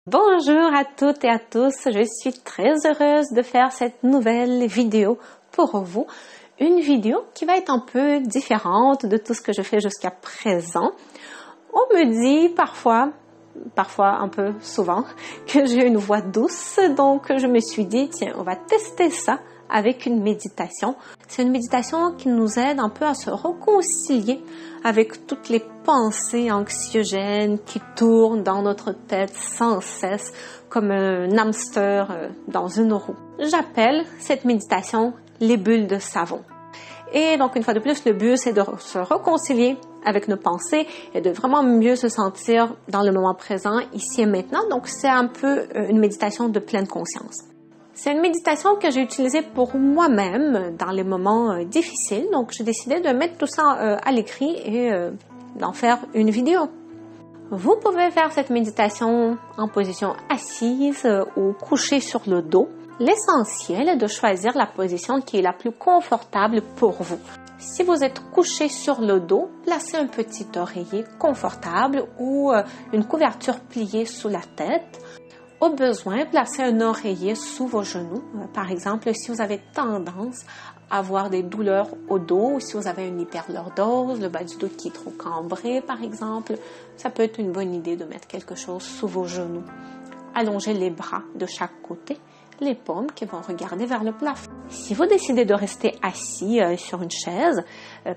Bonjour à toutes et à tous, je suis très heureuse de faire cette nouvelle vidéo pour vous. Une vidéo qui va être un peu différente de tout ce que je fais jusqu'à présent. On me dit parfois un peu souvent, que j'ai une voix douce, donc je me suis dit, tiens, on va tester ça avec une méditation. C'est une méditation qui nous aide un peu à se réconcilier avec toutes les pensées anxiogènes qui tournent dans notre tête sans cesse, comme un hamster dans une roue. J'appelle cette méditation les bulles de savon. Et donc, une fois de plus, le but, c'est de se réconcilier avec nos pensées et de vraiment mieux se sentir dans le moment présent, ici et maintenant. Donc, c'est un peu une méditation de pleine conscience. C'est une méditation que j'ai utilisée pour moi-même dans les moments difficiles. Donc, j'ai décidé de mettre tout ça à l'écrit et d'en faire une vidéo. Vous pouvez faire cette méditation en position assise ou couchée sur le dos. L'essentiel est de choisir la position qui est la plus confortable pour vous. Si vous êtes couché sur le dos, placez un petit oreiller confortable ou une couverture pliée sous la tête. Au besoin, placez un oreiller sous vos genoux. Par exemple, si vous avez tendance à avoir des douleurs au dos ou si vous avez une hyperlordose, le bas du dos qui est trop cambré par exemple, ça peut être une bonne idée de mettre quelque chose sous vos genoux. Allongez les bras de chaque côté, les paumes qui vont regarder vers le plafond. Si vous décidez de rester assis sur une chaise,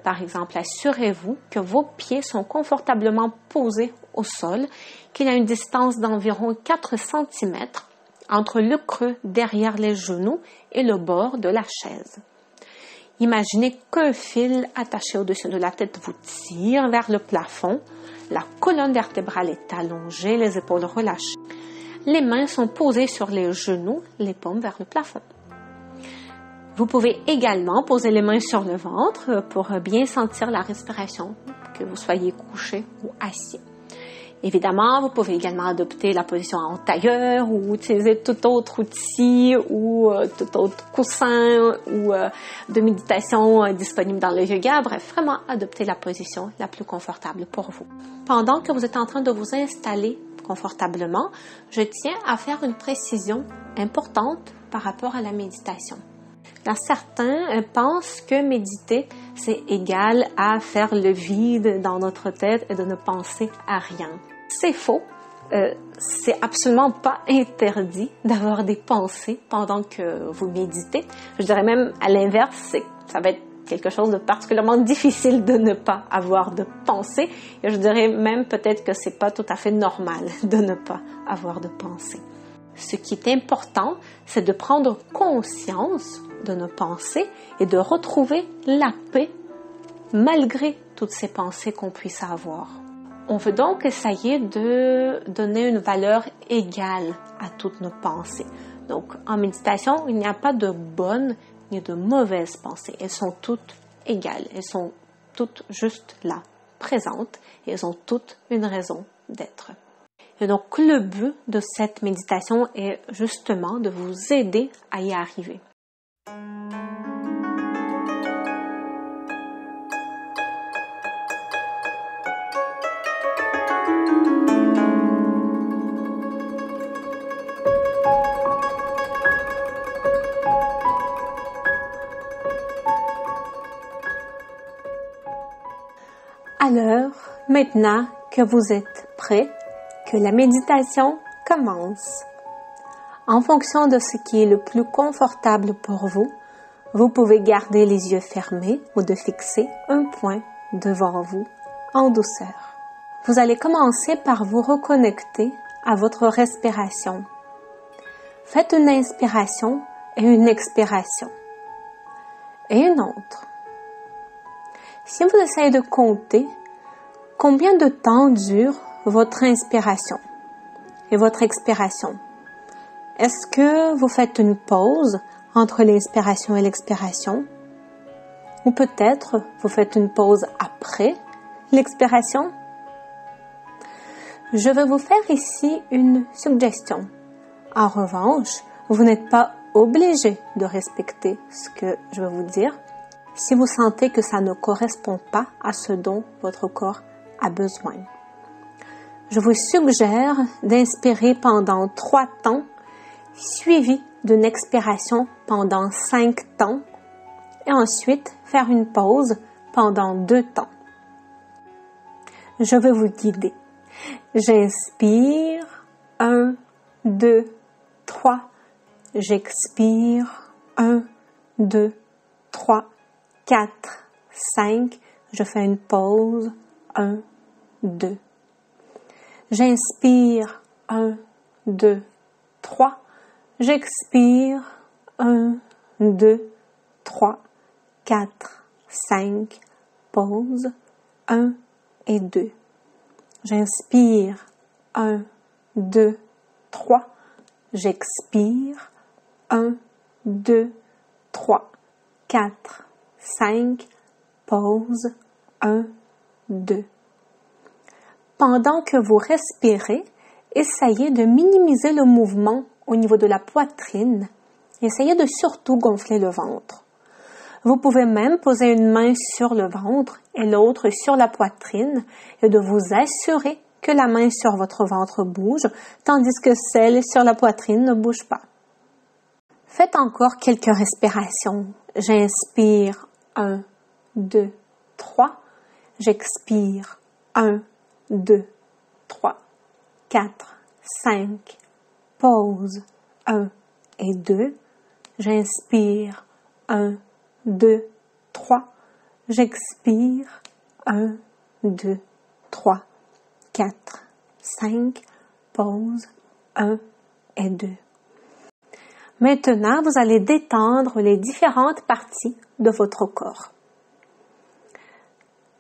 par exemple, assurez-vous que vos pieds sont confortablement posés au sol, qu'il y a une distance d'environ 4 cm entre le creux derrière les genoux et le bord de la chaise. Imaginez qu'un fil attaché au-dessus de la tête vous tire vers le plafond, la colonne vertébrale est allongée, les épaules relâchées. Les mains sont posées sur les genoux, les paumes vers le plafond. Vous pouvez également poser les mains sur le ventre pour bien sentir la respiration, que vous soyez couché ou assis. Évidemment, vous pouvez également adopter la position en tailleur ou utiliser tout autre outil ou tout autre coussin ou de méditation disponible dans le yoga. Bref, vraiment adopter la position la plus confortable pour vous. Pendant que vous êtes en train de vous installer confortablement, je tiens à faire une précision importante par rapport à la méditation. Là, certains pensent que méditer, c'est égal à faire le vide dans notre tête et de ne penser à rien. C'est faux. C'est absolument pas interdit d'avoir des pensées pendant que vous méditez. Je dirais même à l'inverse, ça va être quelque chose de particulièrement difficile de ne pas avoir de pensée. Et je dirais même peut-être que c'est pas tout à fait normal de ne pas avoir de pensée. Ce qui est important, c'est de prendre conscience de nos pensées et de retrouver la paix malgré toutes ces pensées qu'on puisse avoir. On veut donc essayer de donner une valeur égale à toutes nos pensées. Donc, en méditation, il n'y a pas de bonnes ni de mauvaises pensées. Elles sont toutes égales. Elles sont toutes juste là, présentes, et elles ont toutes une raison d'être. Et donc, le but de cette méditation est justement de vous aider à y arriver. Alors, maintenant que vous êtes prêts, que la méditation commence. En fonction de ce qui est le plus confortable pour vous, vous pouvez garder les yeux fermés ou de fixer un point devant vous en douceur. Vous allez commencer par vous reconnecter à votre respiration. Faites une inspiration et une expiration. Et une autre. Si vous essayez de compter, combien de temps dure votre inspiration et votre expiration? Est-ce que vous faites une pause entre l'inspiration et l'expiration? Ou peut-être vous faites une pause après l'expiration? Je vais vous faire ici une suggestion. En revanche, vous n'êtes pas obligé de respecter ce que je vais vous dire si vous sentez que ça ne correspond pas à ce dont votre corps a besoin. Je vous suggère d'inspirer pendant 3 temps, suivi d'une expiration pendant 5 temps, et ensuite faire une pause pendant 2 temps. Je vais vous guider. J'inspire, 1, 2, 3. J'expire, 1, 2, 3, 4, 5. Je fais une pause, 1, 2. J'inspire, 1, 2, 3. J'expire, 1, 2, 3, 4, 5. Pause, 1 et 2. J'inspire, 1, 2, 3. J'expire, 1, 2, 3, 4, 5. Pause, 1, 2. Pendant que vous respirez, essayez de minimiser le mouvement au niveau de la poitrine. Essayez de surtout gonfler le ventre. Vous pouvez même poser une main sur le ventre et l'autre sur la poitrine et de vous assurer que la main sur votre ventre bouge, tandis que celle sur la poitrine ne bouge pas. Faites encore quelques respirations. J'inspire, 1, 2, 3. J'expire, 1, 2, 3, 4, 5. Pause, 1 et 2. J'inspire, 1, 2, 3. J'expire, 1, 2, 3, 4, 5. Pause, 1 et 2. Maintenant, vous allez détendre les différentes parties de votre corps.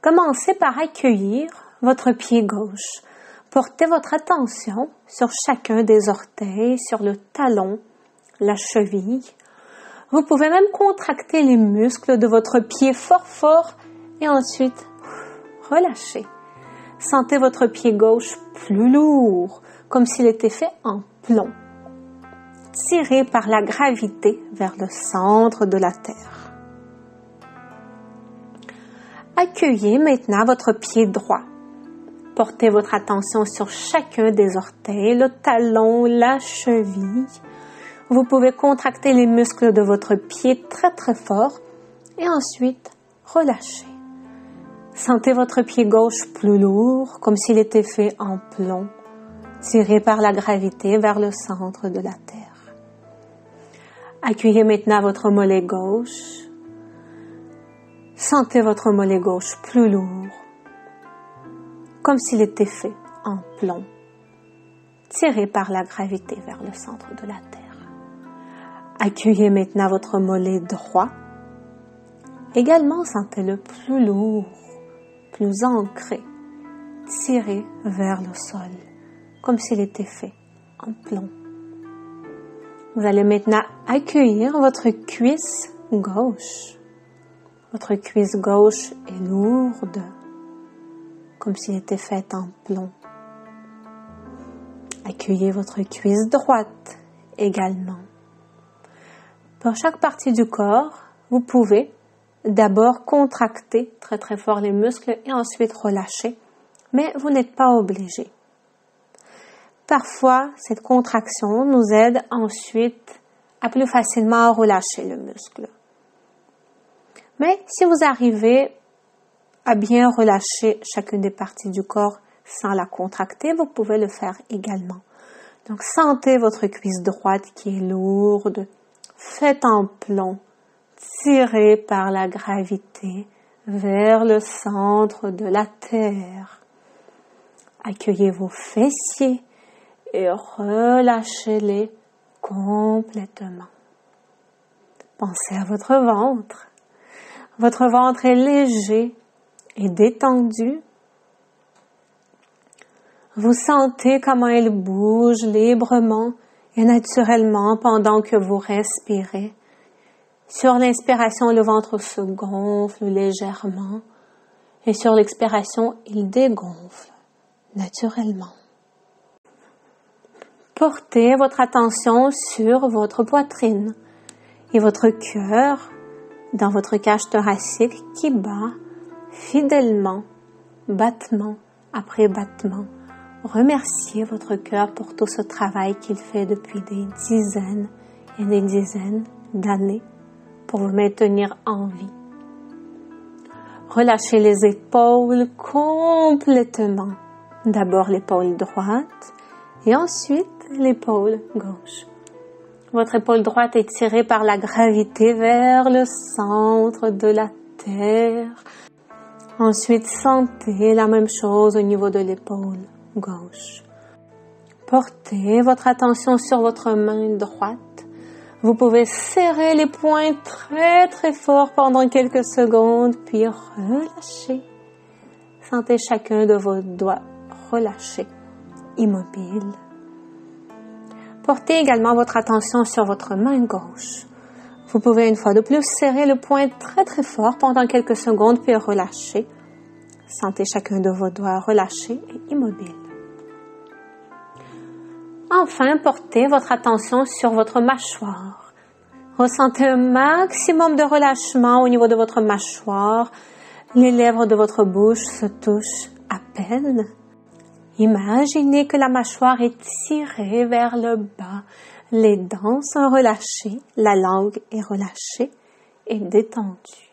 Commencez par accueillir votre pied gauche. Portez votre attention sur chacun des orteils, sur le talon, la cheville. Vous pouvez même contracter les muscles de votre pied fort fort et ensuite relâcher. Sentez votre pied gauche plus lourd, comme s'il était fait en plomb. Tirez par la gravité vers le centre de la terre. Accueillez maintenant votre pied droit. Portez votre attention sur chacun des orteils, le talon, la cheville. Vous pouvez contracter les muscles de votre pied très très fort et ensuite relâcher. Sentez votre pied gauche plus lourd, comme s'il était fait en plomb. Tirez par la gravité vers le centre de la terre. Accueillez maintenant votre mollet gauche. Sentez votre mollet gauche plus lourd, comme s'il était fait en plomb. Tirez par la gravité vers le centre de la terre. Accueillez maintenant votre mollet droit. Également, sentez-le plus lourd, plus ancré. Tirez vers le sol, comme s'il était fait en plomb. Vous allez maintenant accueillir votre cuisse gauche. Votre cuisse gauche est lourde, comme s'il était faite en plomb. Accueillez votre cuisse droite également. Pour chaque partie du corps, vous pouvez d'abord contracter très très fort les muscles et ensuite relâcher, mais vous n'êtes pas obligé. Parfois, cette contraction nous aide ensuite à plus facilement relâcher le muscle. Mais si vous arrivez à bien relâcher chacune des parties du corps sans la contracter, vous pouvez le faire également. Donc, sentez votre cuisse droite qui est lourde, faite en plomb, tirez par la gravité vers le centre de la terre. Accueillez vos fessiers et relâchez-les complètement. Pensez à votre ventre. Votre ventre est léger et détendu. Vous sentez comment il bouge librement et naturellement pendant que vous respirez. Sur l'inspiration, le ventre se gonfle légèrement et sur l'expiration, il dégonfle naturellement. Portez votre attention sur votre poitrine et votre cœur dans votre cage thoracique qui bat fidèlement, battement après battement, remerciez votre cœur pour tout ce travail qu'il fait depuis des dizaines et des dizaines d'années pour vous maintenir en vie. Relâchez les épaules complètement. D'abord l'épaule droite et ensuite l'épaule gauche. Votre épaule droite est tirée par la gravité vers le centre de la terre. Ensuite, sentez la même chose au niveau de l'épaule gauche. Portez votre attention sur votre main droite. Vous pouvez serrer les poings très très fort pendant quelques secondes, puis relâcher. Sentez chacun de vos doigts relâchés, immobiles. Portez également votre attention sur votre main gauche. Vous pouvez une fois de plus serrer le poing très très fort pendant quelques secondes, puis relâcher. Sentez chacun de vos doigts relâchés et immobiles. Enfin, portez votre attention sur votre mâchoire. Ressentez un maximum de relâchement au niveau de votre mâchoire. Les lèvres de votre bouche se touchent à peine. Imaginez que la mâchoire est tirée vers le bas. Les dents sont relâchées, la langue est relâchée et détendue.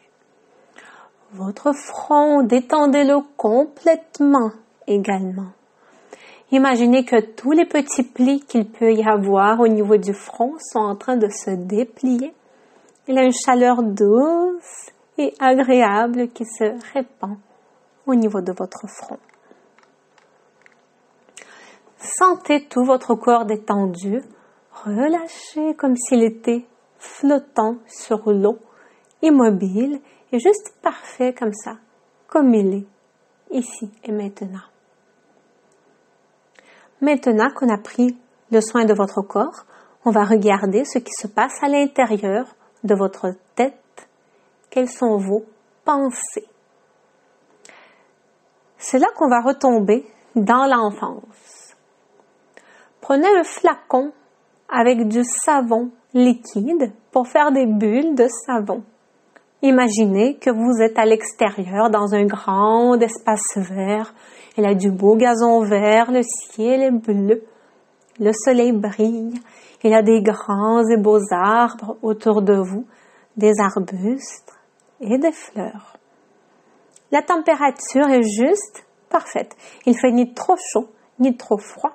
Votre front, détendez-le complètement également. Imaginez que tous les petits plis qu'il peut y avoir au niveau du front sont en train de se déplier. Il y a une chaleur douce et agréable qui se répand au niveau de votre front. Sentez tout votre corps détendu, relâché comme s'il était flottant sur l'eau, immobile et juste parfait comme ça, comme il est, ici et maintenant. Maintenant qu'on a pris le soin de votre corps, on va regarder ce qui se passe à l'intérieur de votre tête. Quelles sont vos pensées? C'est là qu'on va retomber dans l'enfance. Prenez un flacon avec du savon liquide pour faire des bulles de savon. Imaginez que vous êtes à l'extérieur dans un grand espace vert. Il y a du beau gazon vert, le ciel est bleu, le soleil brille. Il y a des grands et beaux arbres autour de vous, des arbustes et des fleurs. La température est juste parfaite. Il fait ni trop chaud, ni trop froid.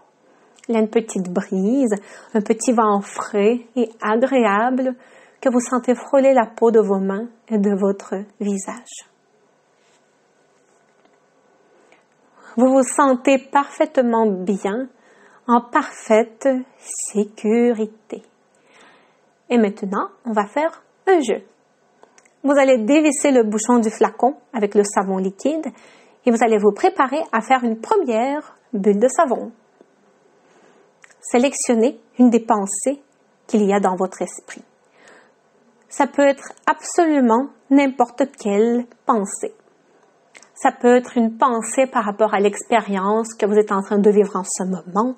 Il y a une petite brise, un petit vent frais et agréable que vous sentez frôler la peau de vos mains et de votre visage. Vous vous sentez parfaitement bien, en parfaite sécurité. Et maintenant, on va faire un jeu. Vous allez dévisser le bouchon du flacon avec le savon liquide et vous allez vous préparer à faire une première bulle de savon. Sélectionnez une des pensées qu'il y a dans votre esprit. Ça peut être absolument n'importe quelle pensée. Ça peut être une pensée par rapport à l'expérience que vous êtes en train de vivre en ce moment,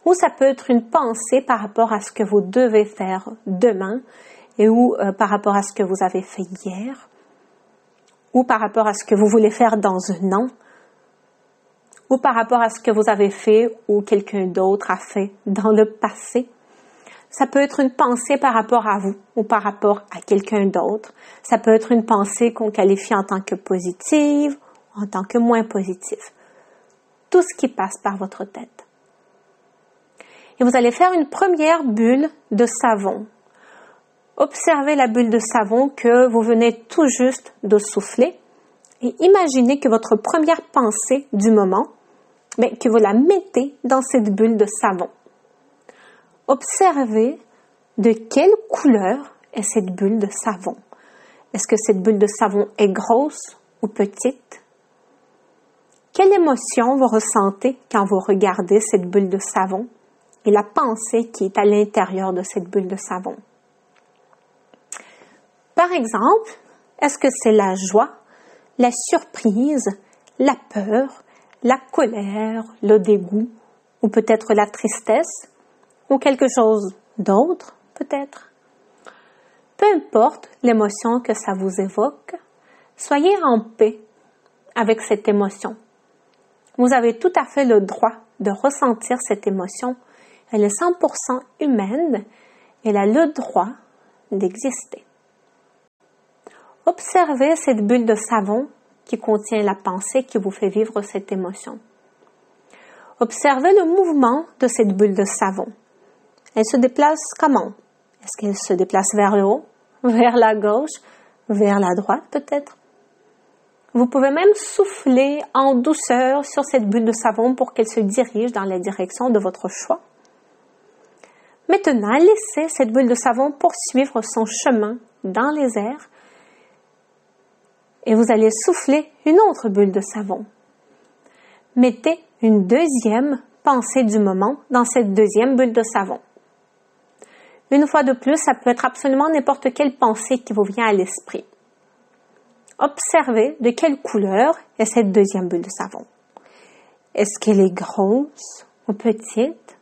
ou ça peut être une pensée par rapport à ce que vous devez faire demain, ou par rapport à ce que vous avez fait hier, ou par rapport à ce que vous voulez faire dans un an, ou par rapport à ce que vous avez fait ou quelqu'un d'autre a fait dans le passé. Ça peut être une pensée par rapport à vous ou par rapport à quelqu'un d'autre. Ça peut être une pensée qu'on qualifie en tant que positive, en tant que moins positive. Tout ce qui passe par votre tête. Et vous allez faire une première bulle de savon. Observez la bulle de savon que vous venez tout juste de souffler et imaginez que votre première pensée du moment, que vous la mettez dans cette bulle de savon. Observez de quelle couleur est cette bulle de savon. Est-ce que cette bulle de savon est grosse ou petite? Quelle émotion vous ressentez quand vous regardez cette bulle de savon et la pensée qui est à l'intérieur de cette bulle de savon? Par exemple, est-ce que c'est la joie, la surprise, la peur, la colère, le dégoût ou peut-être la tristesse ou quelque chose d'autre peut-être? Peu importe l'émotion que ça vous évoque, soyez en paix avec cette émotion. Vous avez tout à fait le droit de ressentir cette émotion. Elle est 100% humaine. Elle a le droit d'exister. Observez cette bulle de savon qui contient la pensée qui vous fait vivre cette émotion. Observez le mouvement de cette bulle de savon. Elle se déplace comment? Est-ce qu'elle se déplace vers le haut, vers la gauche, vers la droite peut-être? Vous pouvez même souffler en douceur sur cette bulle de savon pour qu'elle se dirige dans la direction de votre choix. Maintenant, laissez cette bulle de savon poursuivre son chemin dans les airs et vous allez souffler une autre bulle de savon. Mettez une deuxième pensée du moment dans cette deuxième bulle de savon. Une fois de plus, ça peut être absolument n'importe quelle pensée qui vous vient à l'esprit. Observez de quelle couleur est cette deuxième bulle de savon. Est-ce qu'elle est grosse ou petite?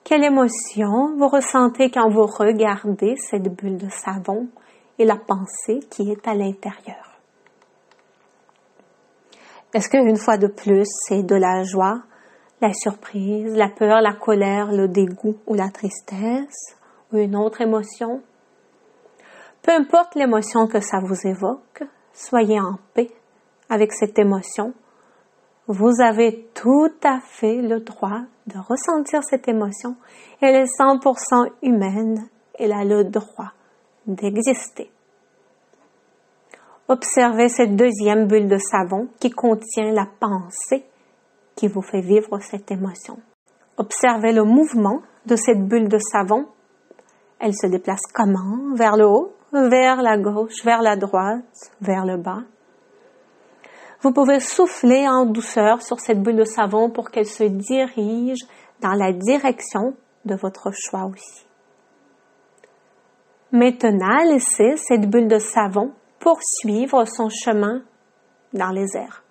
Quelle émotion vous ressentez quand vous regardez cette bulle de savon et la pensée qui est à l'intérieur? Est-ce qu'une fois de plus, c'est de la joie, la surprise, la peur, la colère, le dégoût ou la tristesse ou une autre émotion? Peu importe l'émotion que ça vous évoque, soyez en paix avec cette émotion. Vous avez tout à fait le droit de ressentir cette émotion. Elle est 100% humaine. Elle a le droit d'exister. Observez cette deuxième bulle de savon qui contient la pensée qui vous fait vivre cette émotion. Observez le mouvement de cette bulle de savon. Elle se déplace comment? Vers le haut, vers la gauche, vers la droite, vers le bas. Vous pouvez souffler en douceur sur cette bulle de savon pour qu'elle se dirige dans la direction de votre choix aussi. Maintenant, laissez cette bulle de savon poursuivre son chemin dans les airs.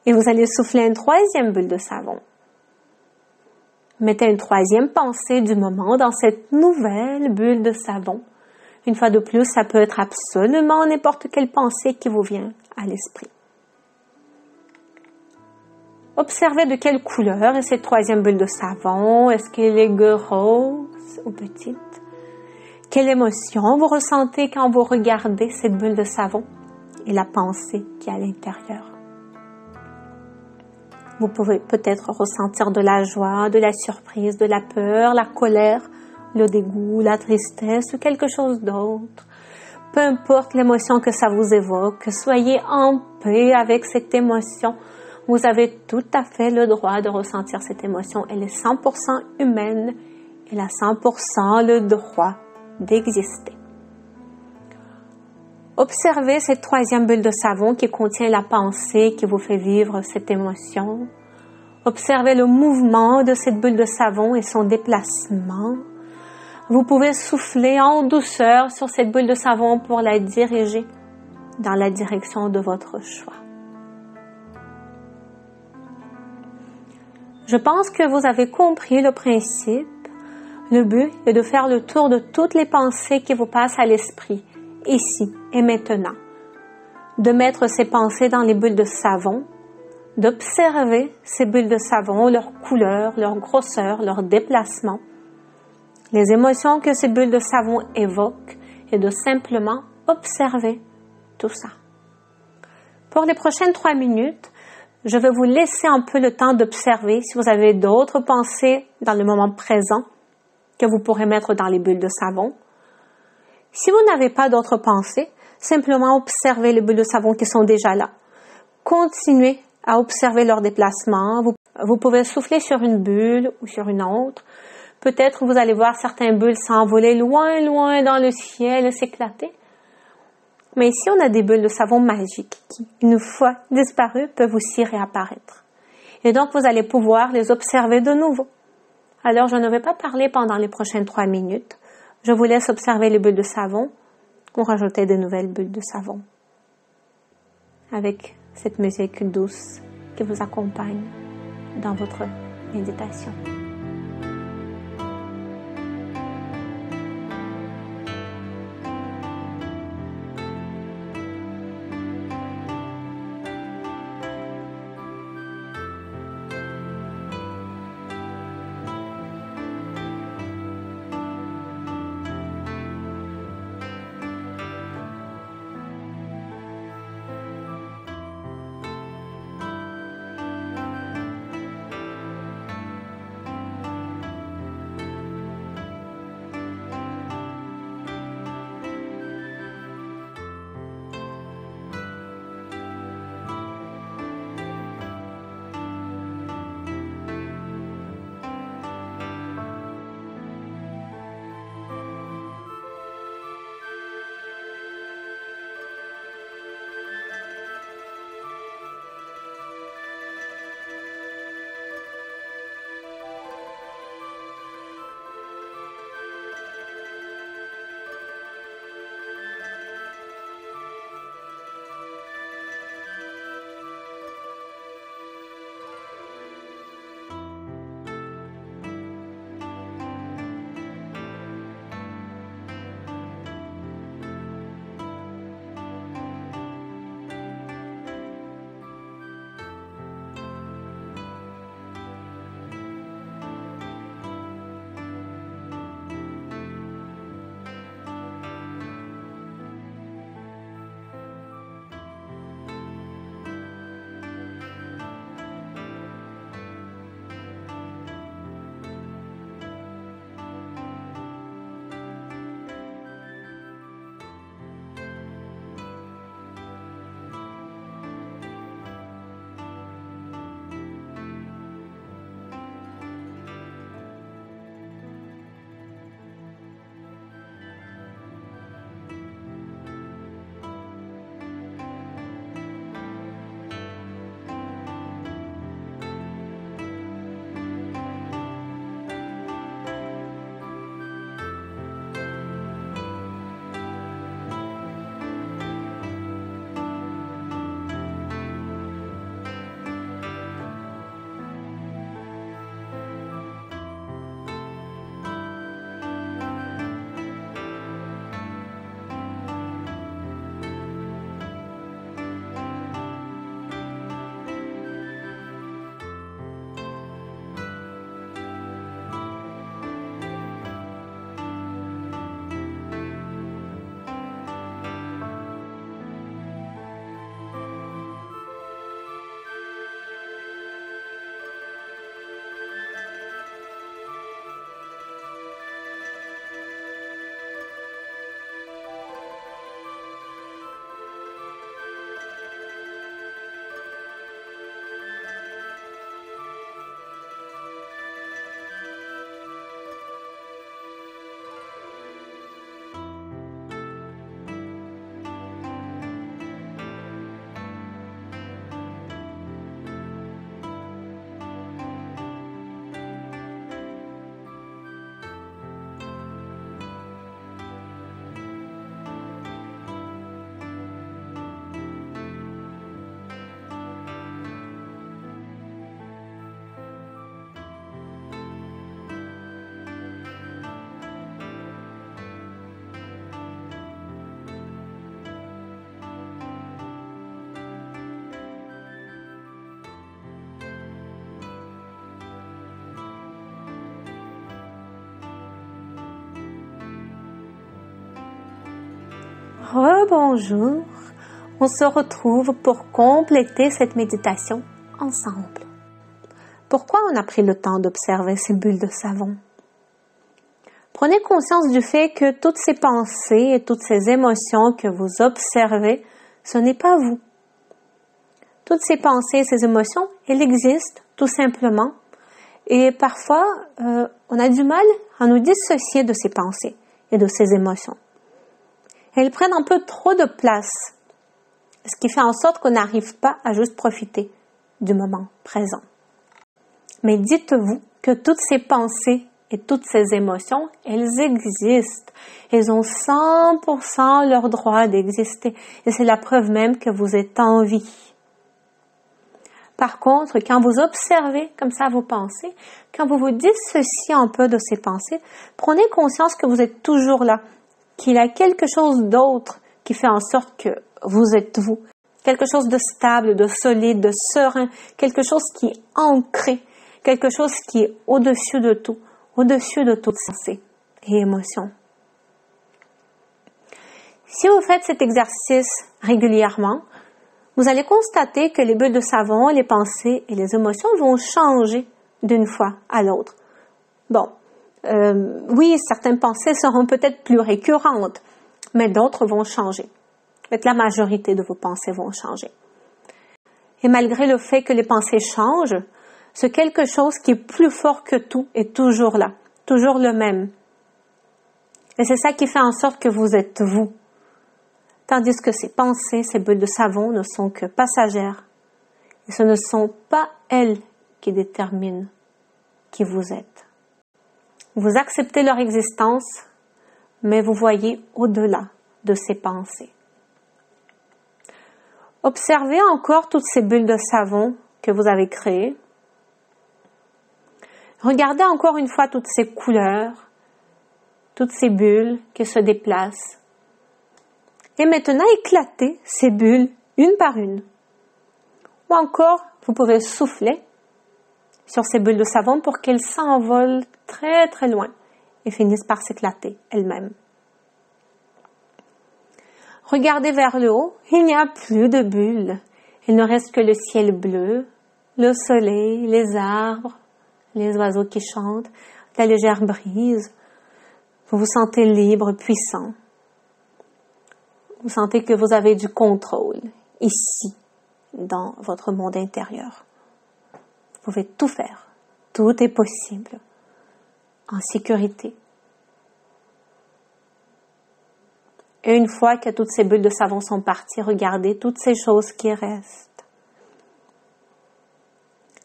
Et vous allez souffler une troisième bulle de savon. Mettez une troisième pensée du moment dans cette nouvelle bulle de savon. Une fois de plus, ça peut être absolument n'importe quelle pensée qui vous vient à l'esprit. Observez de quelle couleur est cette troisième bulle de savon. Est-ce qu'elle est grosse ou petite? Quelle émotion vous ressentez quand vous regardez cette bulle de savon et la pensée qui est à l'intérieur? Vous pouvez peut-être ressentir de la joie, de la surprise, de la peur, la colère, le dégoût, la tristesse ou quelque chose d'autre. Peu importe l'émotion que ça vous évoque, soyez en paix avec cette émotion. Vous avez tout à fait le droit de ressentir cette émotion. Elle est 100% humaine. Elle a 100% le droit d'exister. Observez cette troisième bulle de savon qui contient la pensée qui vous fait vivre cette émotion. Observez le mouvement de cette bulle de savon et son déplacement. Vous pouvez souffler en douceur sur cette bulle de savon pour la diriger dans la direction de votre choix. Je pense que vous avez compris le principe. Le but est de faire le tour de toutes les pensées qui vous passent à l'esprit, ici et maintenant. De mettre ces pensées dans les bulles de savon, d'observer ces bulles de savon, leur couleur, leur grosseur, leur déplacement, les émotions que ces bulles de savon évoquent et de simplement observer tout ça. Pour les prochaines 3 minutes, je vais vous laisser un peu le temps d'observer si vous avez d'autres pensées dans le moment présent que vous pourrez mettre dans les bulles de savon. Si vous n'avez pas d'autres pensées, simplement observez les bulles de savon qui sont déjà là. Continuez à observer leur déplacement. Vous pouvez souffler sur une bulle ou sur une autre. Peut-être vous allez voir certaines bulles s'envoler loin, loin dans le ciel et s'éclater. Mais ici, on a des bulles de savon magiques qui, une fois disparues, peuvent aussi réapparaître. Et donc, vous allez pouvoir les observer de nouveau. Alors, je ne vais pas parler pendant les prochaines 3 minutes. Je vous laisse observer les bulles de savon ou rajouter de nouvelles bulles de savon avec cette musique douce qui vous accompagne dans votre méditation. Rebonjour, on se retrouve pour compléter cette méditation ensemble. Pourquoi on a pris le temps d'observer ces bulles de savon? Prenez conscience du fait que toutes ces pensées et toutes ces émotions que vous observez, ce n'est pas vous. Toutes ces pensées et ces émotions, elles existent tout simplement. Et parfois, on a du mal à nous dissocier de ces pensées et de ces émotions. Elles prennent un peu trop de place, ce qui fait en sorte qu'on n'arrive pas à juste profiter du moment présent. Mais dites-vous que toutes ces pensées et toutes ces émotions, elles existent. Elles ont 100% leur droit d'exister. Et c'est la preuve même que vous êtes en vie. Par contre, quand vous observez comme ça vos pensées, quand vous vous dissociez un peu de ces pensées, prenez conscience que vous êtes toujours là, qu'il y a quelque chose d'autre qui fait en sorte que vous êtes vous. Quelque chose de stable, de solide, de serein, quelque chose qui est ancré, quelque chose qui est au-dessus de tout, au-dessus de toutes pensées et émotions. Si vous faites cet exercice régulièrement, vous allez constater que les bulles de savon, les pensées et les émotions vont changer d'une fois à l'autre. Bon, oui, certaines pensées seront peut-être plus récurrentes, mais d'autres vont changer. La majorité de vos pensées vont changer. Et malgré le fait que les pensées changent, c'est quelque chose qui est plus fort que tout est toujours là, toujours le même. Et c'est ça qui fait en sorte que vous êtes vous. Tandis que ces pensées, ces bulles de savon ne sont que passagères. Et ce ne sont pas elles qui déterminent qui vous êtes. Vous acceptez leur existence, mais vous voyez au-delà de ces pensées. Observez encore toutes ces bulles de savon que vous avez créées. Regardez encore une fois toutes ces couleurs, toutes ces bulles qui se déplacent. Et maintenant, éclatez ces bulles une par une. Ou encore, vous pouvez souffler sur ces bulles de savon pour qu'elles s'envolent très très loin et finissent par s'éclater elles-mêmes. Regardez vers le haut, il n'y a plus de bulles. Il ne reste que le ciel bleu, le soleil, les arbres, les oiseaux qui chantent, la légère brise. Vous vous sentez libre, puissant. Vous sentez que vous avez du contrôle ici, dans votre monde intérieur. Vous pouvez tout faire. Tout est possible. En sécurité. Et une fois que toutes ces bulles de savon sont parties, regardez toutes ces choses qui restent.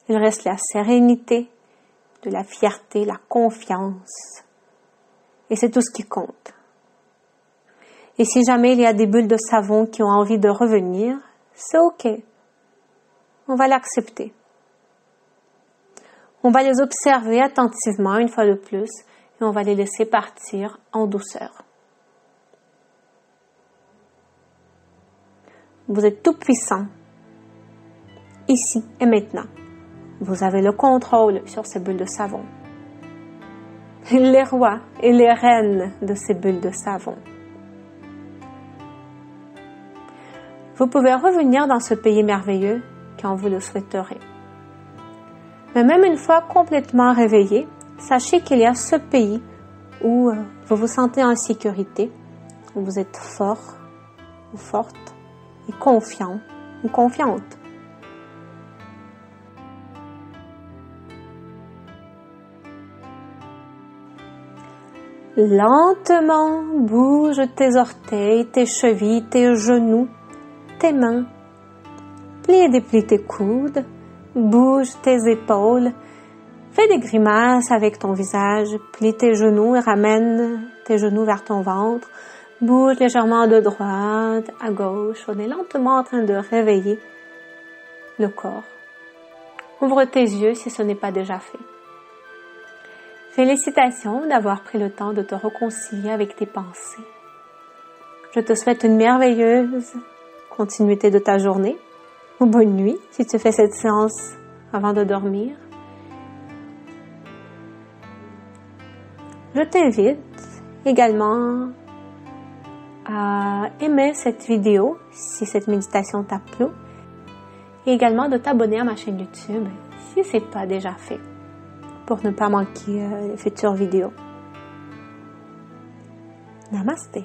Il reste la sérénité, de la fierté, la confiance. Et c'est tout ce qui compte. Et si jamais il y a des bulles de savon qui ont envie de revenir, c'est OK. On va l'accepter. On va les observer attentivement une fois de plus et on va les laisser partir en douceur. Vous êtes tout puissant, ici et maintenant. Vous avez le contrôle sur ces bulles de savon. Les rois et les reines de ces bulles de savon. Vous pouvez revenir dans ce pays merveilleux quand vous le souhaiterez. Mais même une fois complètement réveillé, sachez qu'il y a ce pays où vous vous sentez en sécurité, où vous êtes fort ou forte et confiant ou confiante. Lentement, bouge tes orteils, tes chevilles, tes genoux, tes mains. Plie et déplie tes coudes, bouge tes épaules, fais des grimaces avec ton visage, plie tes genoux et ramène tes genoux vers ton ventre, bouge légèrement de droite à gauche, on est lentement en train de réveiller le corps. Ouvre tes yeux si ce n'est pas déjà fait. Félicitations d'avoir pris le temps de te réconcilier avec tes pensées. Je te souhaite une merveilleuse continuité de ta journée ou bonne nuit si tu fais cette séance avant de dormir. Je t'invite également à aimer cette vidéo si cette méditation t'a plu et également de t'abonner à ma chaîne YouTube si ce n'est pas déjà fait pour ne pas manquer les futures vidéos. Namaste.